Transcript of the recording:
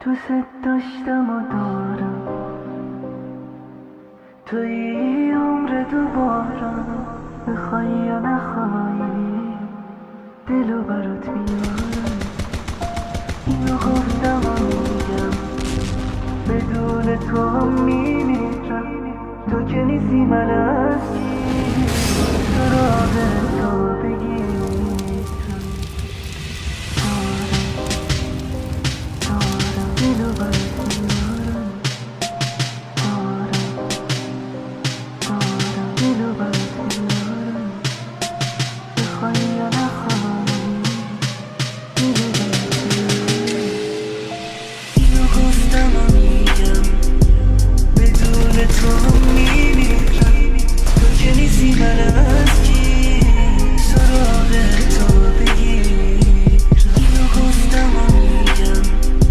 دوست داشتم و دارم، توی عمر دوباره، بخوای یا نخوای دلو برات میارم. اینو گفتم و میگم، بدون تو هم میمیرم. تو که نیستی من از کی سراغ تو بگیرم. دارم دلو برات میارم، دارم دلو برات میارم. بخوای یا نخوای دلو برات میارم. اینو گفتم و میگم، بدون تو میمیرم. تو که نیستی من